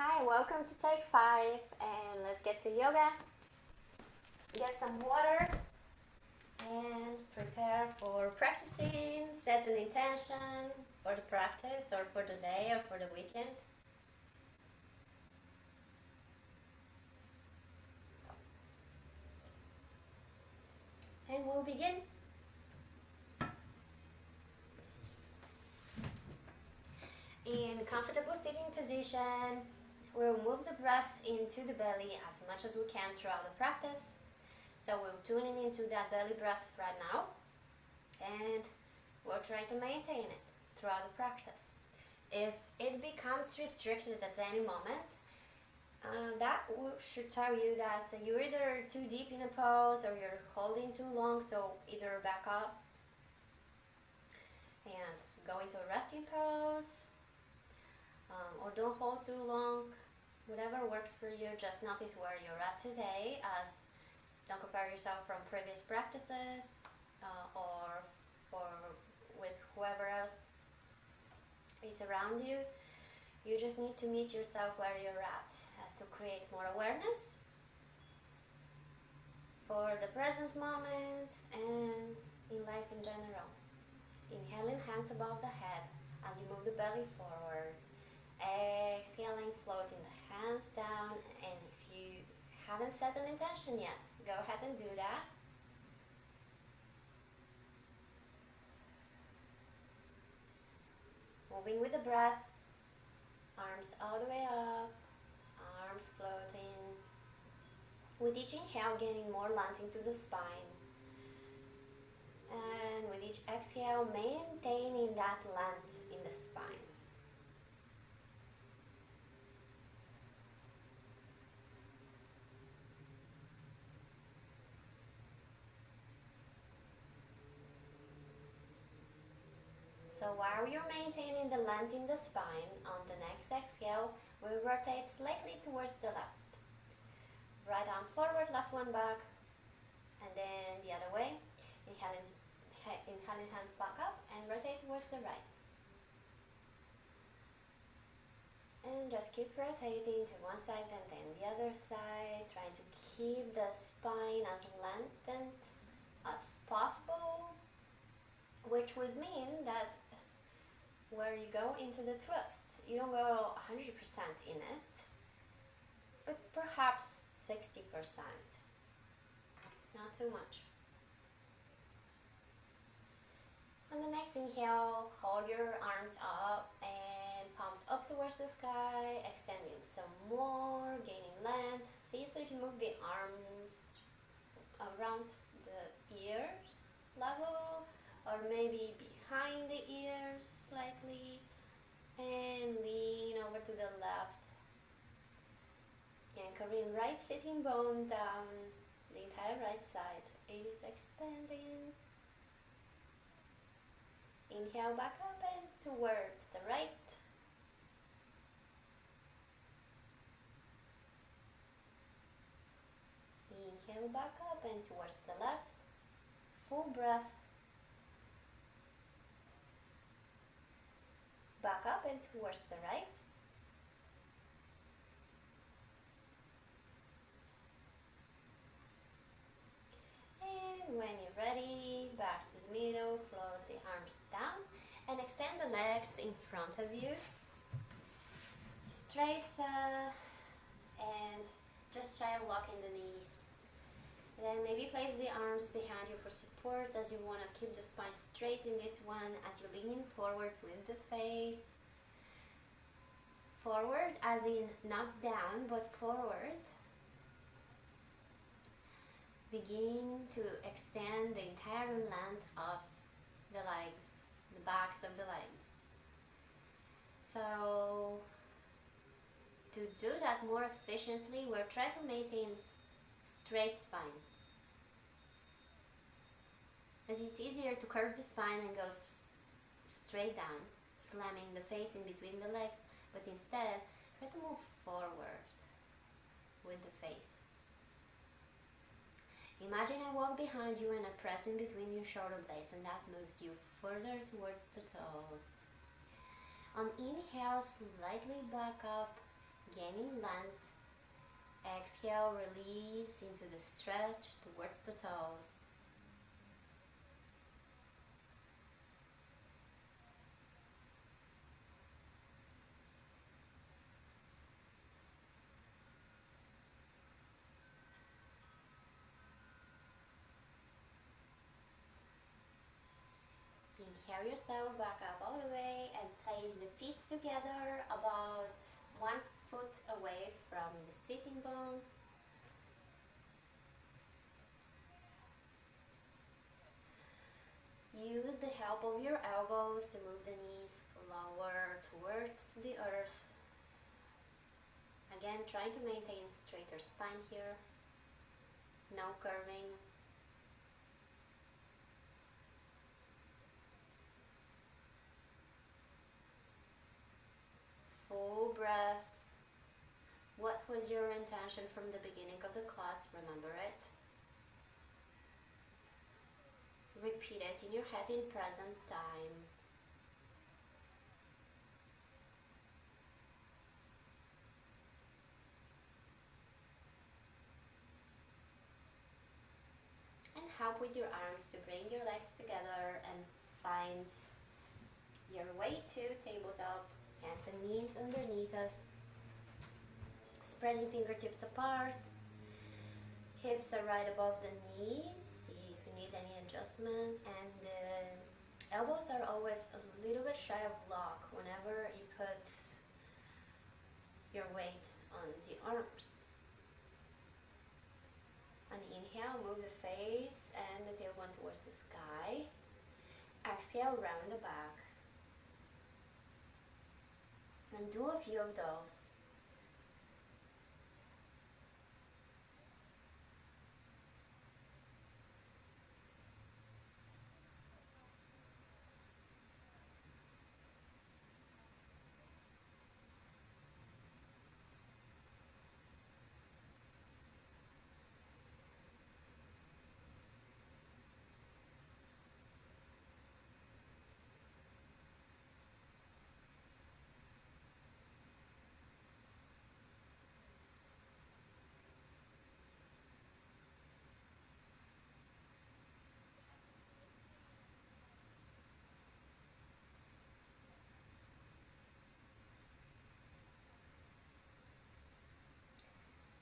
Hi, welcome to Take 5 and let's get to yoga. Get some water and prepare for practicing. Set an intention for the practice or for the day or for the weekend. And we'll begin. In comfortable sitting position, we'll move the breath into the belly as much as we can throughout the practice. So we're tuning into that belly breath right now, and we'll try to maintain it throughout the practice. If it becomes restricted at any moment, that should tell you that you're either too deep in a pose or you're holding too long, so either back up and go into a resting pose, or don't hold too long. Whatever works for you, just notice where you're at today, as don't compare yourself from previous practices or with whoever else is around you. You just need to meet yourself where you're at to create more awareness for the present moment and in life in general. Inhaling, hands above the head as you move the belly forward. Exhaling, floating the hands down, and if you haven't set an intention yet, go ahead and do that. Moving with the breath, arms all the way up, arms floating. With each inhale, gaining more length into the spine. And with each exhale, maintaining that length in the spine. So while you're maintaining the length in the spine, on the next exhale, we'll rotate slightly towards the left. Right arm forward, left one back, and then the other way. Inhaling hands back up and rotate towards the right. And just keep rotating to one side and then the other side, trying to keep the spine as lengthened as possible, which would mean that where you go into the twist, you don't go 100% in it, but perhaps 60%, not too much. On the next inhale, hold your arms up and palms up towards the sky, extending some more, gaining length. See if you can move the arms around the ears level, or maybe behind the ears slightly, and lean over to the left, anchoring right sitting bone down the entire right side. It is expanding. Inhale back up and towards the right. Inhale back up and towards the left. Full breath. Back up and towards the right. And when you're ready, back to the middle, float the arms down and extend the legs in front of you. Straight and just try locking the knees. Then maybe place the arms behind you for support, as you want to keep the spine straight in this one as you're leaning forward with the face. Forward as in not down, but forward. Begin to extend the entire length of the legs, the backs of the legs. So to do that more efficiently, we'll try to maintain straight spine, as it's easier to curve the spine and go straight down, slamming the face in between the legs, but instead try to move forward with the face. Imagine I walk behind you and I press in between your shoulder blades, and that moves you further towards the toes. On inhale, slightly back up, gaining length. Exhale, release into the stretch towards the toes. Inhale yourself back up all the way and place the feet together about 1 foot away from the sitting bones. Use the help of your elbows to move the knees lower towards the earth. Again, trying to maintain straighter spine here. No curving. Full breath. What was your intention from the beginning of the class? Remember it. Repeat it in your head in present time. And help with your arms to bring your legs together and find your way to tabletop. Hands and knees underneath us. Spreading fingertips apart. Hips are right above the knees. See if you need any adjustment. And the elbows are always a little bit shy of block whenever you put your weight on the arms. On the inhale, move the face and the tailbone towards the sky. Exhale, round the back. And do a few of those.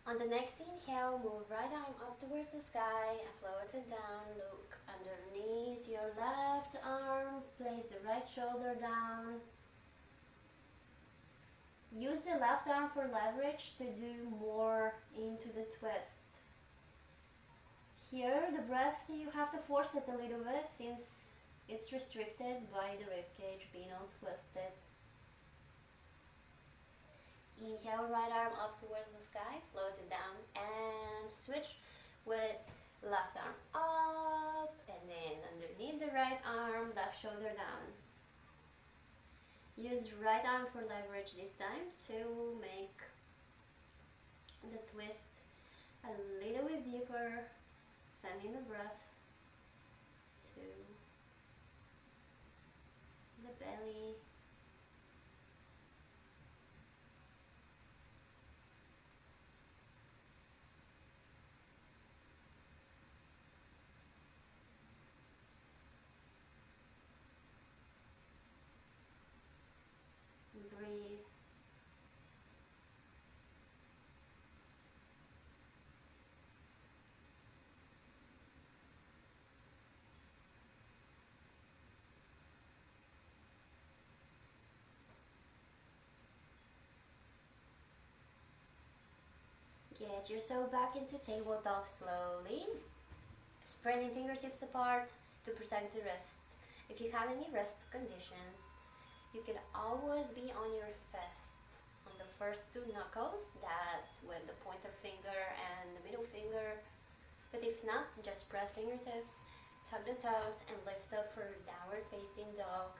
On the next inhale, move right arm up towards the sky and float it down. Look underneath your left arm. Place the right shoulder down. Use the left arm for leverage to do more into the twist. Here, the breath, you have to force it a little bit since it's restricted by the ribcage being all twisted. Inhale, right arm up towards the sky, float it down and switch with left arm up and then underneath the right arm, left shoulder down. Use right arm for leverage this time to make the twist a little bit deeper, sending the breath to the belly. Breathe. Get yourself back into tabletop slowly. Spreading fingertips apart to protect the wrists. If you have any wrist conditions, you can always be on your fists. On the first two knuckles, that's with the pointer finger and the middle finger. But if not, just spread fingertips, tug the toes, and lift up for downward facing dog.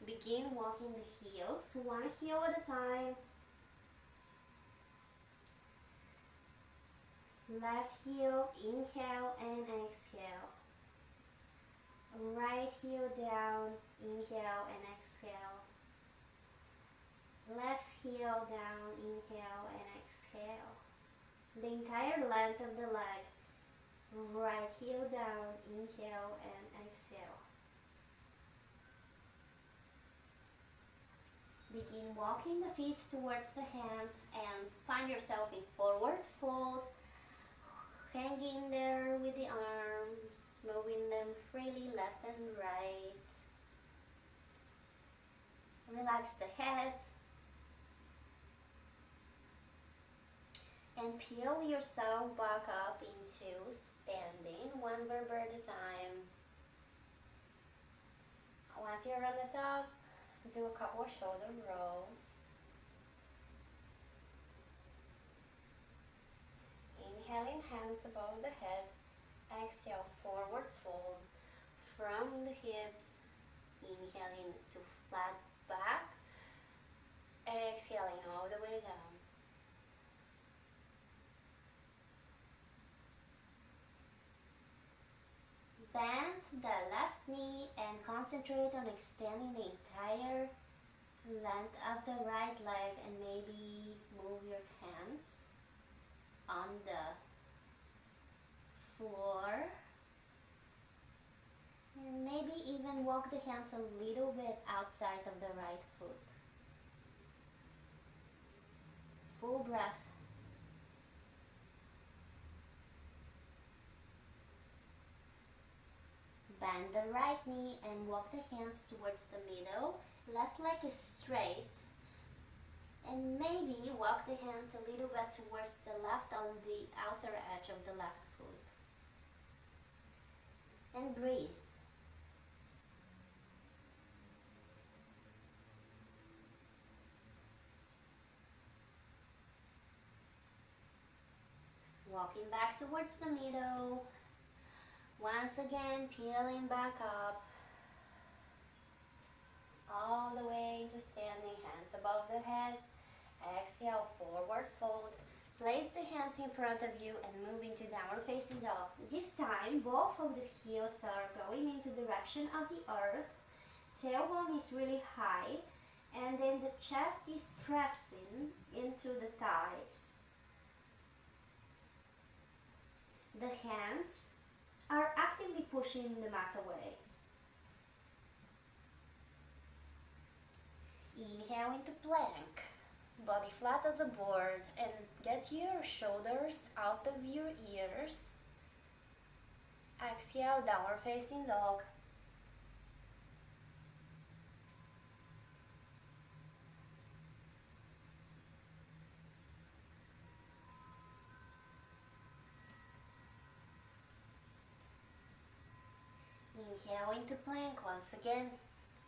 Begin walking the heels, one heel at a time. Left heel, inhale and exhale. Right heel down, inhale and exhale. Left heel down, inhale and exhale. The entire length of the leg, right heel down, inhale and exhale. Begin walking the feet towards the hands and find yourself in forward fold, hanging there with the arms, moving them freely left and right. Relax the head and peel yourself back up into standing, one vertebra at a time. Once you're on the top, do a couple of shoulder rolls. Inhaling, hands above the head. Exhale, forward fold from the hips. Inhaling to flat back. Exhaling all the way down. Bend the left knee and concentrate on extending the entire length of the right leg, and maybe move your hands on the floor, and maybe even walk the hands a little bit outside of the right foot. Full breath. Bend the right knee and walk the hands towards the middle. Left leg is straight. And maybe walk the hands a little bit towards the left on the outer edge of the left foot. And breathe. Walking back towards the middle. Once again, peeling back up. All the way to standing, hands above the head. Exhale, forward fold. Place the hands in front of you and move into downward facing dog. This time, both of the heels are going into the direction of the earth. Tailbone is really high, and then the chest is pressing into the thighs. The hands are actively pushing the mat away. Inhale into plank. Body flat as a board, and get your shoulders out of your ears. Exhale, downward facing dog. Inhale into plank once again.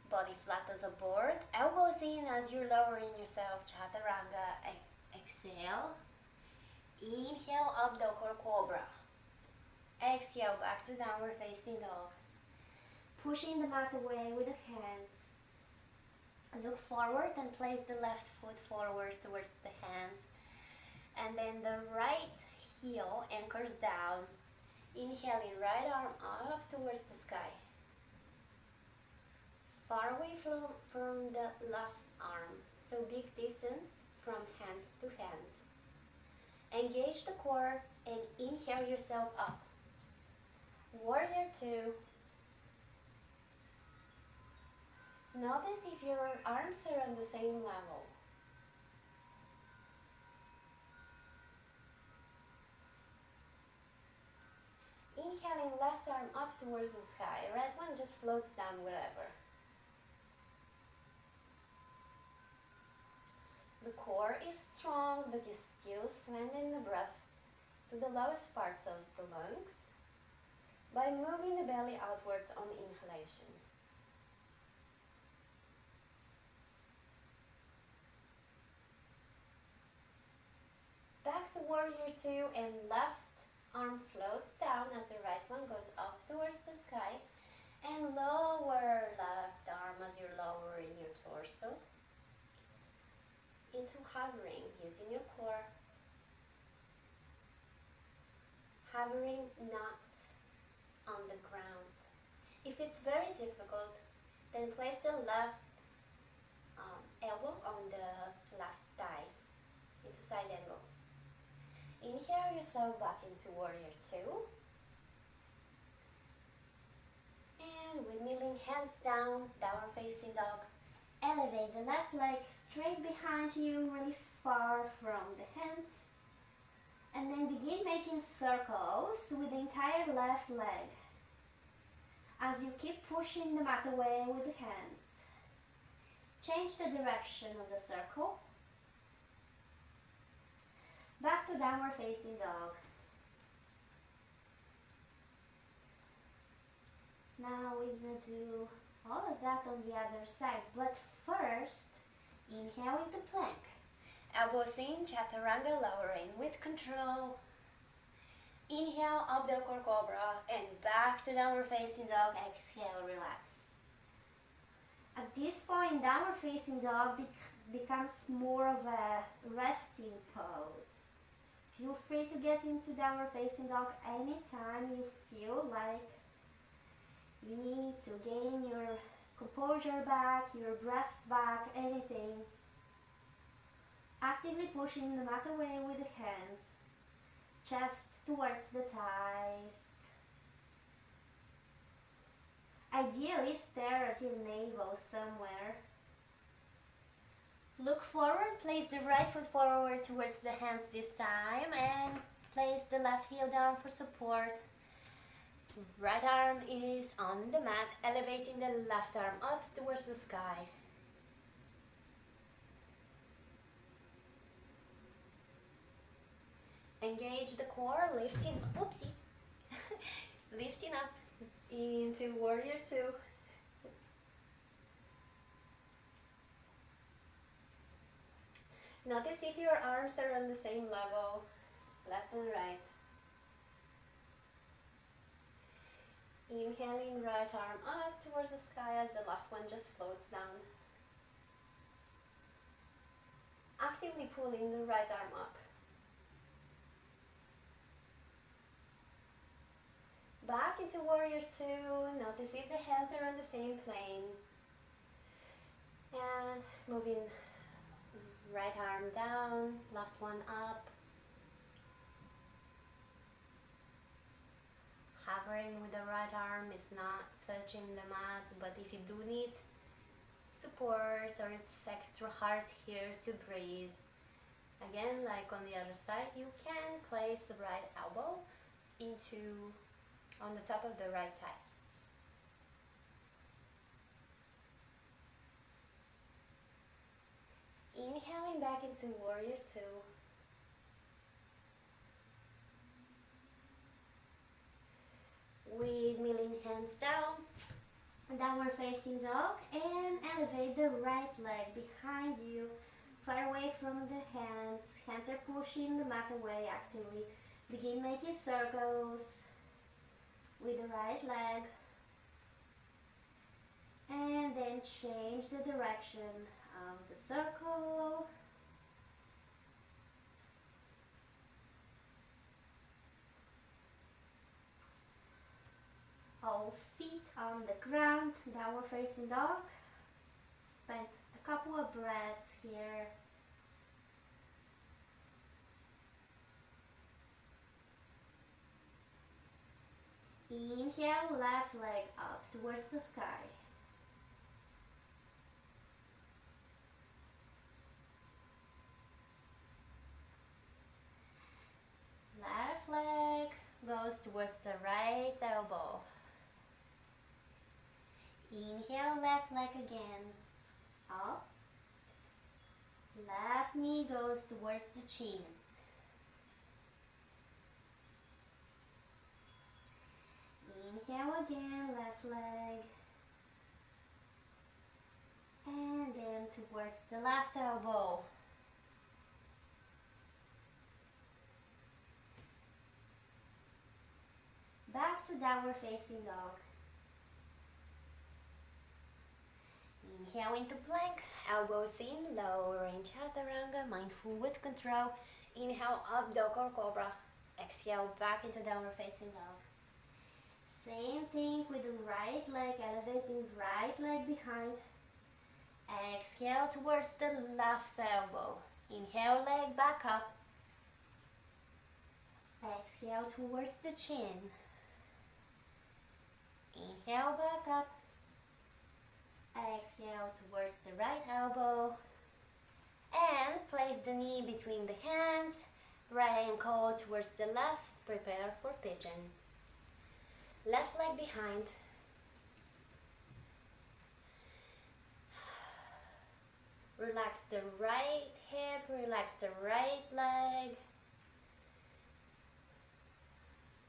Body flat as a board. Elbows in as you're lowering yourself. Chaturanga. Exhale. Inhale, up dog or cobra. Exhale, back to downward facing dog. Pushing the mat away with the hands. Look forward and place the left foot forward towards the hands. And then the right heel anchors down. Inhaling, right arm up towards the sky. Far away from the left arm, so big distance from hand to hand. Engage the core and inhale yourself up. Warrior 2. Notice if your arms are on the same level. Inhaling, left arm up towards the sky. Right one just floats down wherever. The core is strong, but you still sending the breath to the lowest parts of the lungs by moving the belly outwards on inhalation. Back to warrior 2, and left arm floats down as the right one goes up towards the sky, and lower left arm as you're lowering your torso into hovering, using your core. Hovering not on the ground. If it's very difficult, then place the left elbow on the left into side angle. Inhale yourself back into warrior two. And with kneeling hands down, downward facing dog. Elevate the left leg straight behind you, really far from the hands. And then begin making circles with the entire left leg as you keep pushing the mat away with the hands. Change the direction of the circle. Back to downward facing dog. Now we're going to do all of that on the other side, but first, inhale into plank. Elbows in, chaturanga, lowering with control. Inhale, up dog or cobra, and back to downward facing dog. Exhale, relax. At this point, downward facing dog becomes more of a resting pose. Feel free to get into downward facing dog anytime you feel like you need to gain your composure back, your breath back, anything. Actively pushing the mat away with the hands, chest towards the thighs. Ideally, stare at your navel somewhere. Look forward, place the right foot forward towards the hands this time, and place the left heel down for support. Right arm is on the mat, elevating the left arm up towards the sky. Engage the core, lifting, lifting up into warrior two. Notice if your arms are on the same level, left and right. Inhaling, right arm up towards the sky as the left one just floats down. Actively pulling the right arm up. Back into warrior two. Notice if the hands are on the same plane. And moving right arm down, left one up. Hovering with the right arm is not touching the mat, but if you do need support or it's extra hard here to breathe, again, like on the other side, you can place the right elbow on the top of the right thigh. Inhaling back into warrior two. With kneeling hands down, downward facing dog, and elevate the right leg behind you, far away from the hands. Hands are pushing the mat away actively. Begin making circles with the right leg, and then change the direction of the circle. All feet on the ground, downward facing dog. Spend a couple of breaths here. Inhale, left leg up towards the sky. Left leg goes towards the right elbow. Inhale, left leg again, up. Left knee goes towards the chin. Inhale again, left leg. And then towards the left elbow. Back to downward facing dog. Inhale into plank, elbows in, lowering chaturanga, mindful with control. Inhale, up dog or cobra. Exhale, back into downward facing dog. Same thing with the right leg, elevating right leg behind. Exhale towards the left elbow. Inhale, leg back up. Exhale towards the chin. Inhale, back up. Exhale towards the right elbow. And place the knee between the hands. Right ankle towards the left. Prepare for pigeon. Left leg behind. Relax the right hip, relax the right leg.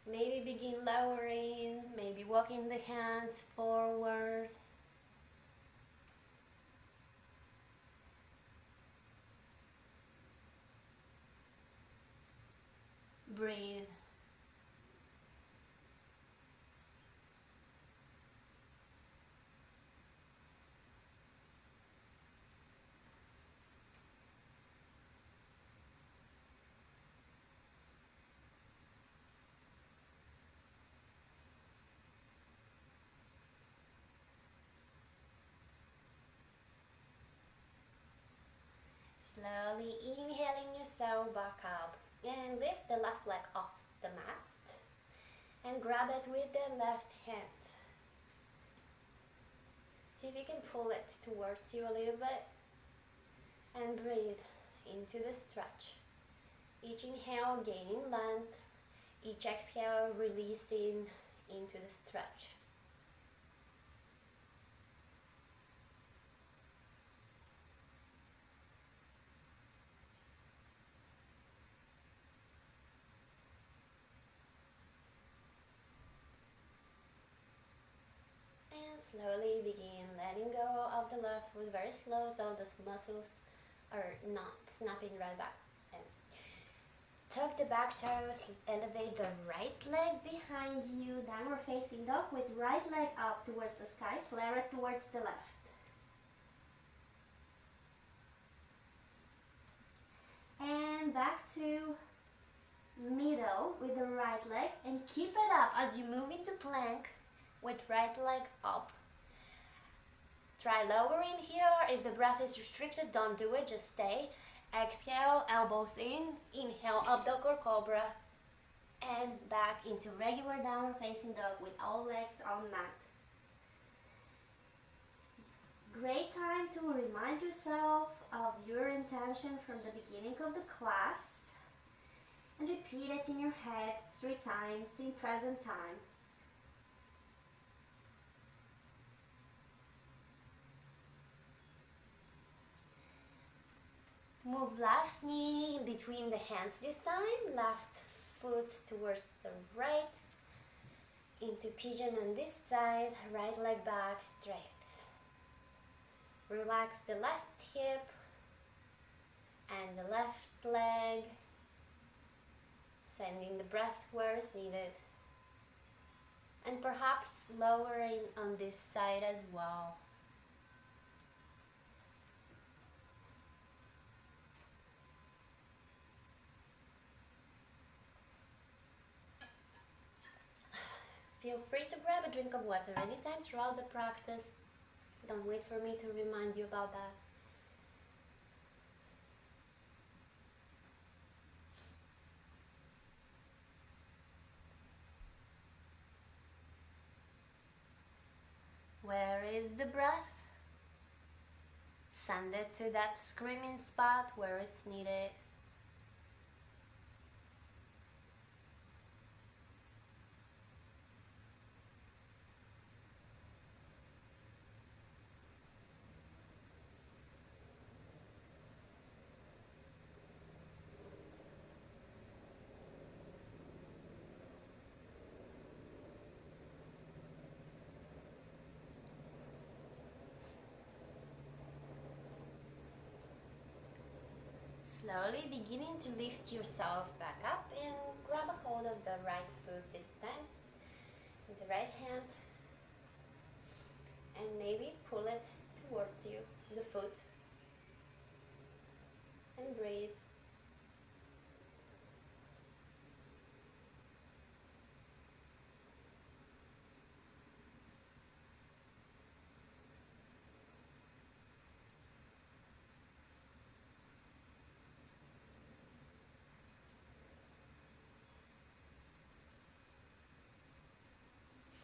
Maybe begin lowering, maybe walking the hands forward. Breathe. Slowly inhaling yourself back up and lift the left leg off the mat and grab it with the left hand. See if you can pull it towards you a little bit and breathe into the stretch. Each inhale gaining length, each exhale releasing into the stretch. Slowly begin letting go of the left foot very slow so the muscles are not snapping right back. And tuck the back toes, elevate the right leg behind you, downward facing dog with right leg up towards the sky, flare it towards the left. And back to middle with the right leg and keep it up as you move into plank with right leg up. Try lowering here. If the breath is restricted, don't do it, just stay. Exhale, elbows in. Inhale, up dog or cobra. And back into regular downward facing dog with all legs on mat. Great time to remind yourself of your intention from the beginning of the class. And repeat it in your head 3 times in present time. Move left knee between the hands this time, left foot towards the right, into pigeon on this side, right leg back straight. Relax the left hip and the left leg, sending the breath where it's needed, and perhaps lowering on this side as well. Feel free to grab a drink of water anytime throughout the practice. Don't wait for me to remind you about that. Where is the breath? Send it to that screaming spot where it's needed. Slowly beginning to lift yourself back up and grab a hold of the right foot this time with the right hand and maybe pull it towards you, the foot, and breathe.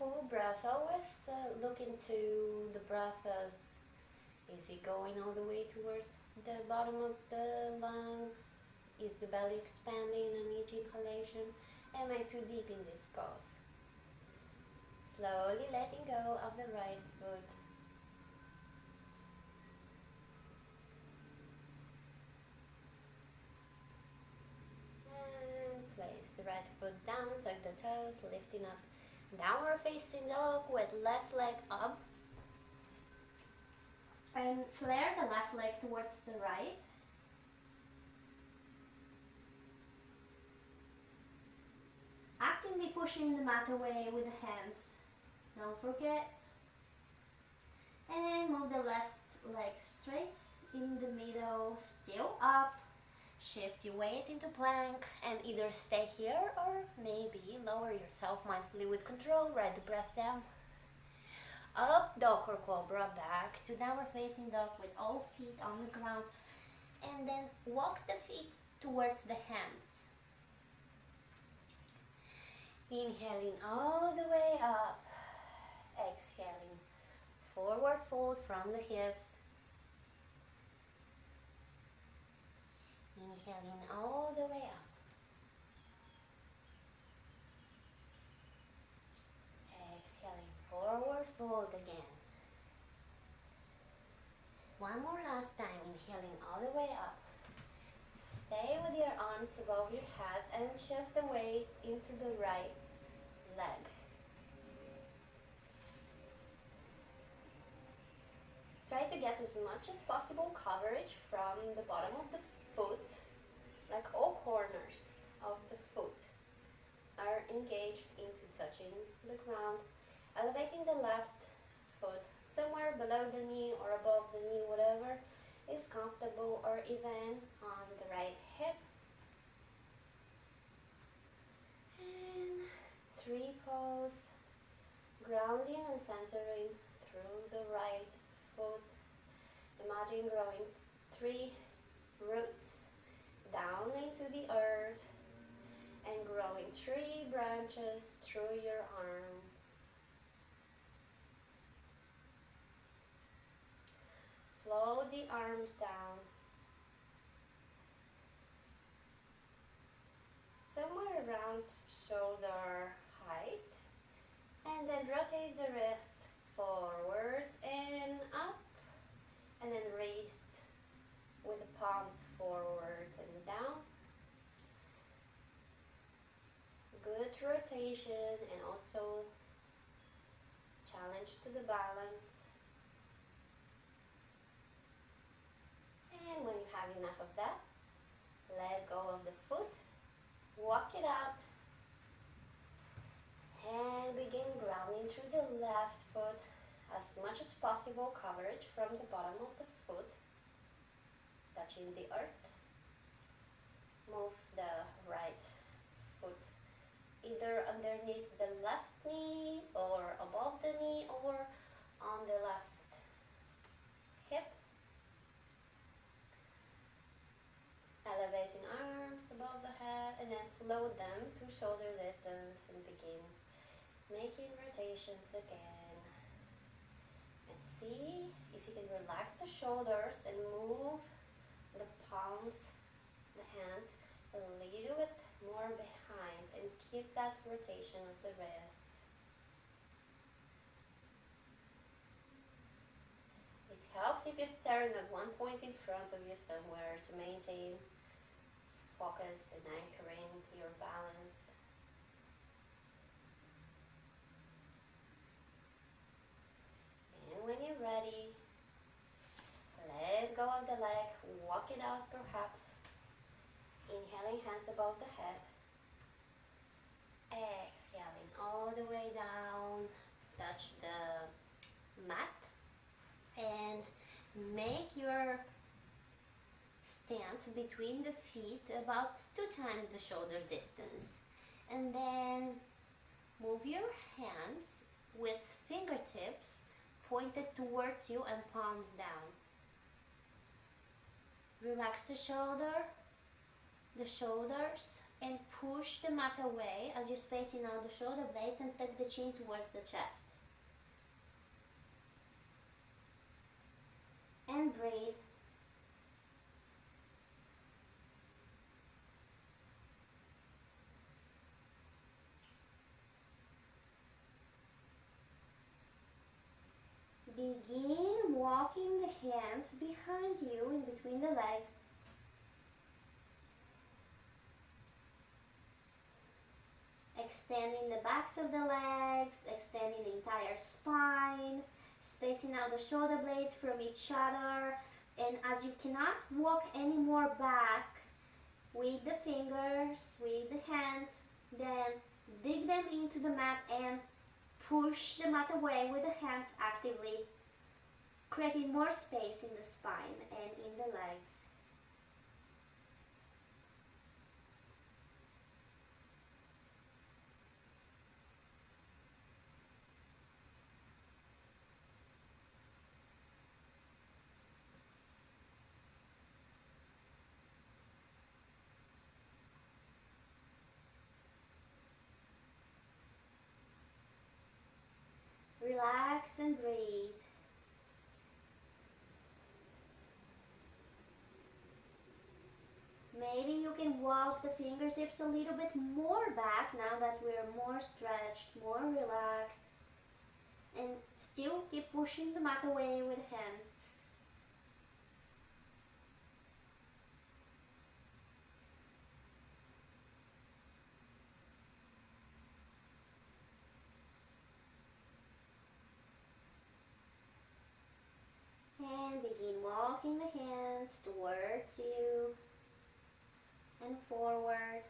full breath. Always look into the breath as is it going all the way towards the bottom of the lungs? Is the belly expanding on each inhalation? Am I too deep in this pose? Slowly letting go of the right foot. And place the right foot down, tuck the toes, lifting up. Downward facing dog with left leg up. And flare the left leg towards the right. Actively pushing the mat away with the hands. Don't forget. And move the left leg straight in the middle, still up. Shift your weight into plank and either stay here or maybe lower yourself mindfully with control. Ride the breath down. Up dog or cobra, back to downward facing dog with all feet on the ground. And then walk the feet towards the hands. Inhaling all the way up. Exhaling. Forward fold from the hips. Inhaling all the way up. Exhaling, forward fold again. One more last time, inhaling all the way up. Stay with your arms above your head and shift the weight into the right leg. Try to get as much as possible coverage from the bottom of the foot, like all corners of the foot are engaged into touching the ground, elevating the left foot somewhere below the knee or above the knee, whatever is comfortable, or even on the right hip. And 3 pause, grounding and centering through the right foot. Imagine growing 3 roots down into the earth and growing 3 branches through your arms. Flow the arms down. Somewhere around shoulder height. And then rotate the wrists forward and up. And then wrists with the palms forward and down. Good rotation and also challenge to the balance. And when you have enough of that, let go of the foot, walk it out, and begin grounding through the left foot as much as possible, coverage from the bottom of the foot, touching the earth. Move the right foot either underneath the left knee or above the knee or on the left hip. Elevating arms above the head and then float them to shoulder distance and begin making rotations again. And see if you can relax the shoulders and move the palms, the hands a little bit more behind and keep that rotation of the wrists. It helps if you're staring at one point in front of you somewhere to maintain focus and anchoring your balance. And when you're ready, let go of the leg, walk it out perhaps. Inhaling, hands above the head. Exhaling all the way down, touch the mat and make your stance between the feet about 2 times the shoulder distance. And then move your hands with fingertips pointed towards you and palms down. Relax the shoulders, and push the mat away as you're spacing out the shoulder blades and tuck the chin towards the chest. And breathe. Begin walking the hands behind you in between the legs. Extending the backs of the legs, extending the entire spine, spacing out the shoulder blades from each other. And as you cannot walk any more back with the fingers, with the hands, then dig them into the mat and push the mat away with the hands actively, creating more space in the spine and in the legs. Relax and breathe. Maybe you can walk the fingertips a little bit more back now that we're more stretched, more relaxed, and still keep pushing the mat away with hands. And begin walking the hands towards you and forward.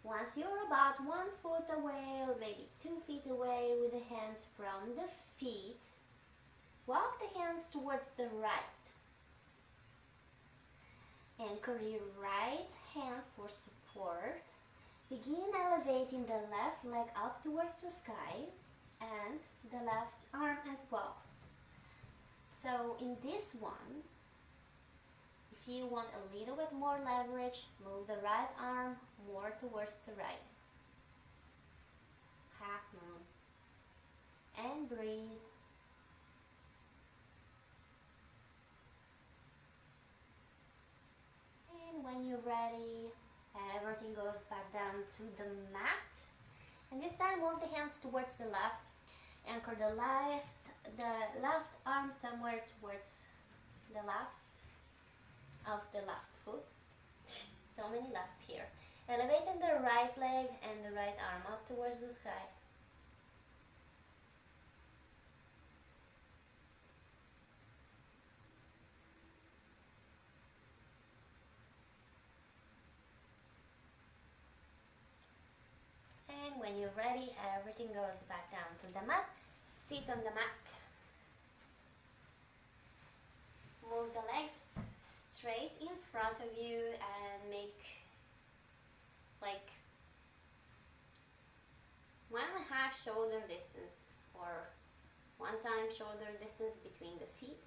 Once you're about 1 foot away or maybe 2 feet away with the hands from the feet, walk the hands towards the right. Anchor your right hand for support. Begin elevating the left leg up towards the sky and the left arm as well. So in this one, if you want a little bit more leverage, move the right arm more towards the right. Half moon. And breathe. And when you're ready, everything goes back down to the mat. And this time walk the hands towards the left. Anchor the left arm somewhere towards the left of the left foot. So many lefts here. Elevating the right leg and the right arm up towards the sky. And when you're ready, everything goes back down to the mat. Sit on the mat. Move the legs straight in front of you and make like 1.5 shoulder distance or 1 time shoulder distance between the feet.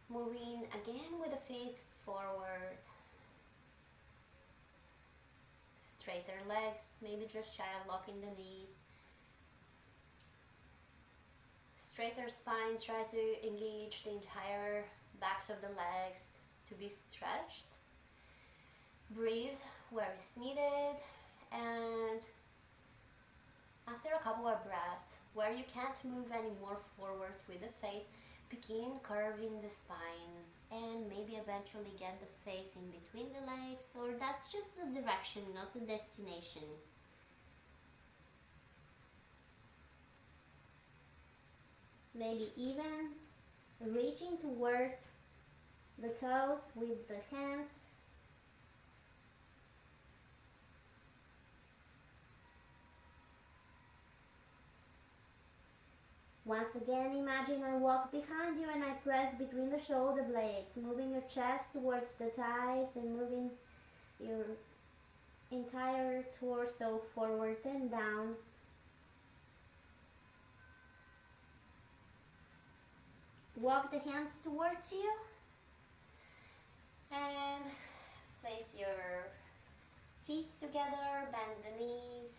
Moving again with the face forward. Straighter legs, maybe just shy of locking the knees. Straighter spine, try to engage the entire backs of the legs to be stretched. Breathe where it's needed, and after a couple of breaths, where you can't move anymore forward with the face, begin curving the spine and maybe eventually get the face in between the legs, or that's just the direction, not the destination. Maybe even reaching towards the toes with the hands. Once again, imagine I walk behind you and I press between the shoulder blades, moving your chest towards the thighs and moving your entire torso forward and down. Walk the hands towards you And place your feet together, bend the knees,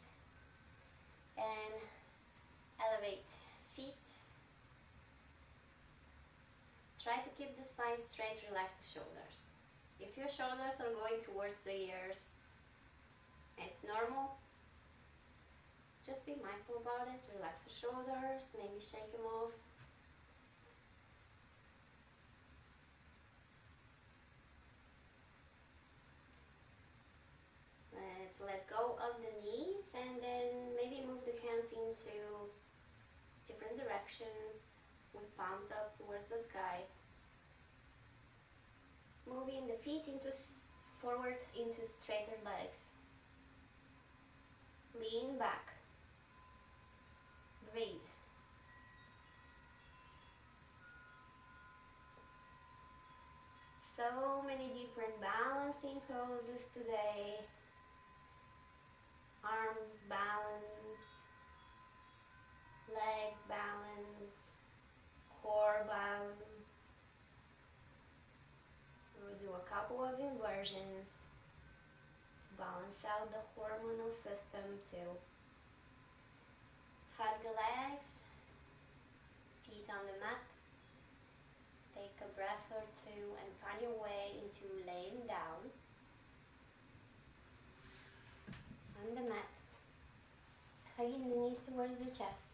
and elevate feet. Try to keep the spine straight, relax the shoulders. If your shoulders are going towards the ears, it's normal. Just be mindful about it, relax the shoulders, maybe shake them off. Let's let go of the knees and then maybe move the hands into different directions with palms up towards the sky. Moving the feet forward into straighter legs. Lean back. Breathe. So many different balancing poses today. Arms balance, legs balance, core balance. We'll do a couple of inversions to balance out the hormonal system too. Hug the legs, feet on the mat. Take a breath or two and find your way into laying down on the mat. Hugging the knees towards the chest.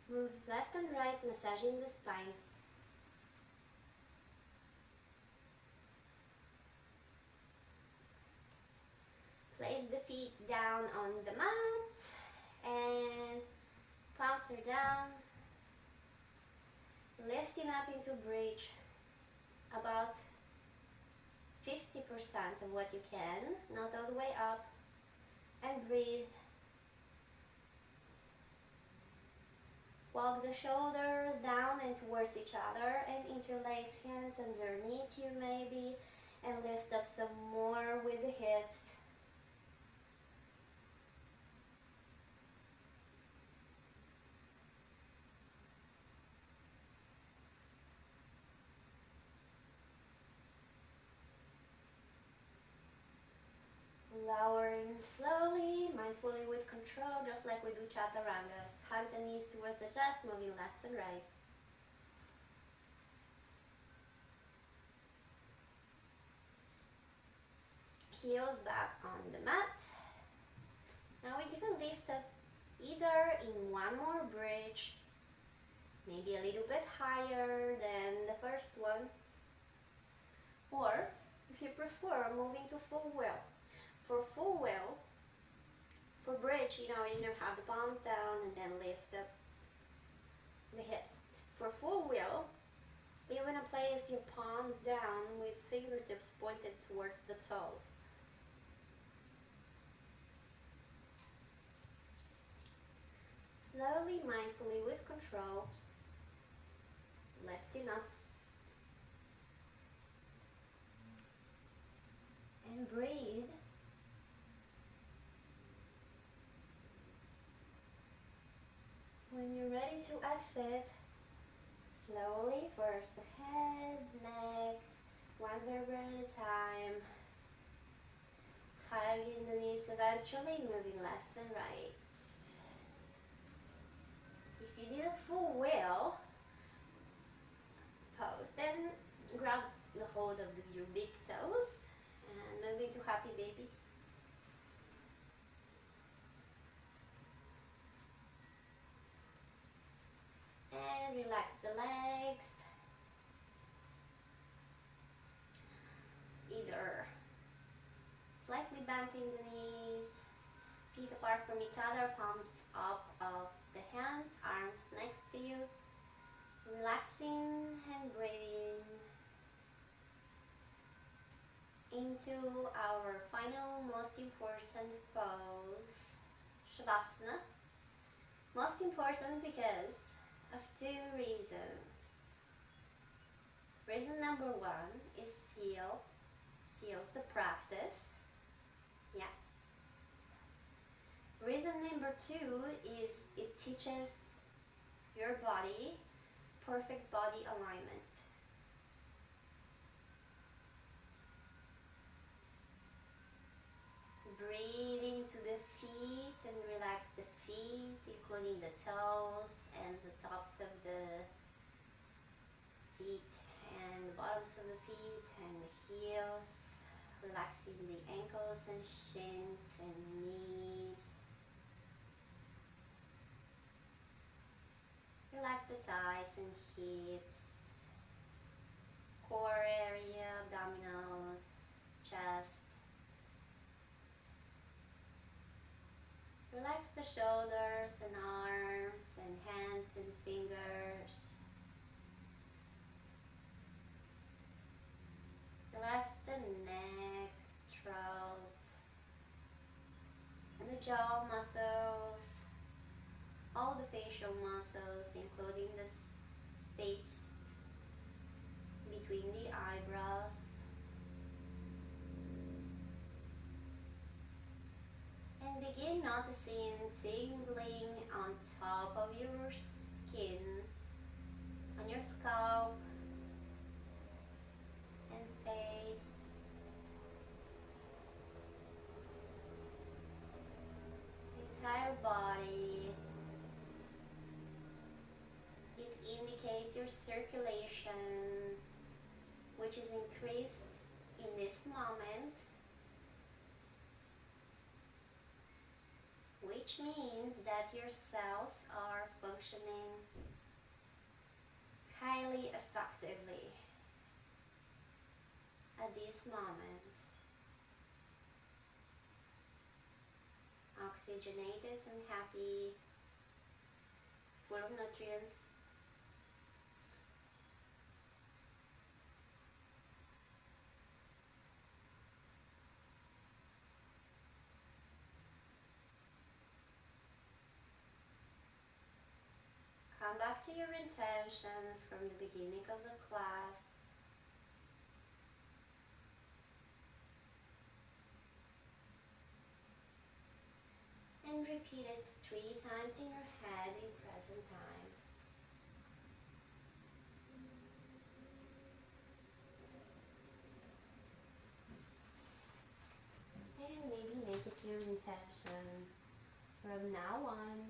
Move left and right, massaging the spine. Place the feet down on the mat and palms are down. Lifting up into bridge about 50% of what you can, not all the way up, and breathe. Walk the shoulders down and towards each other and interlace hands underneath you maybe, and lift up some more with the hips. Lowering slowly, mindfully with control, just like we do chaturangas. Hug the knees towards the chest, moving left and right. Heels back on the mat. Now we're gonna lift up either in one more bridge, maybe a little bit higher than the first one, or if you prefer, moving to full wheel. For full wheel, for bridge, you have the palms down and then lift up the hips. For full wheel, you're going to place your palms down with fingertips pointed towards the toes. Slowly, mindfully, with control, lifting up and breathe. When you're ready to exit, slowly, first the head, neck, one vertebra at a time, hugging the knees eventually, moving left and right. If you did a full wheel pose, then grab the hold of your big toes and moving to happy baby. And relax the legs. Either slightly bending the knees, feet apart from each other, palms up of the hands, arms next to you. Relaxing and breathing into our final, most important pose, Shavasana. Most important because of two reasons. Reason number one is seals the practice. Yeah. Reason number two is it teaches your body perfect body alignment. breathe into the feet and relax the feet, including the toes and the tops of the feet and the bottoms of the feet and the heels, relaxing the ankles and shins and knees. Relax the thighs and hips, core area, abdominals, chest. Relax the shoulders and arms and hands and fingers. Relax the neck, throat, and the jaw muscles, all the facial muscles, including the space between the eyebrows. And begin noticing tingling on top of your skin, on your scalp and face. The entire body. It indicates your circulation, which is increased in this moment, which means that your cells are functioning highly effectively at this moment. Oxygenated and happy, full of nutrients. Come back to your intention from the beginning of the class. And repeat it 3 times in your head in present time. And maybe make it your intention from now on.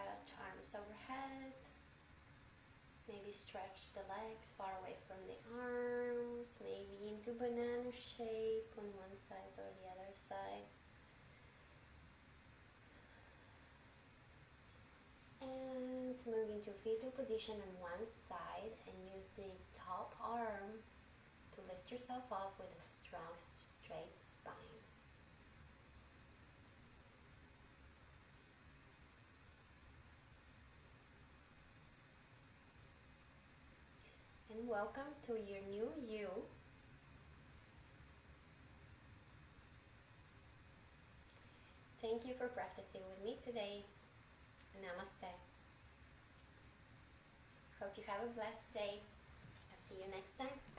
stretch arms overhead. Maybe stretch the legs far away from the arms, maybe into banana shape on one side or the other side. And move into fetal position on one side and use the top arm to lift yourself up with a strong, straight spine. And welcome to your new you. Thank you for practicing with me today. Namaste. Hope you have a blessed day. I'll see you next time.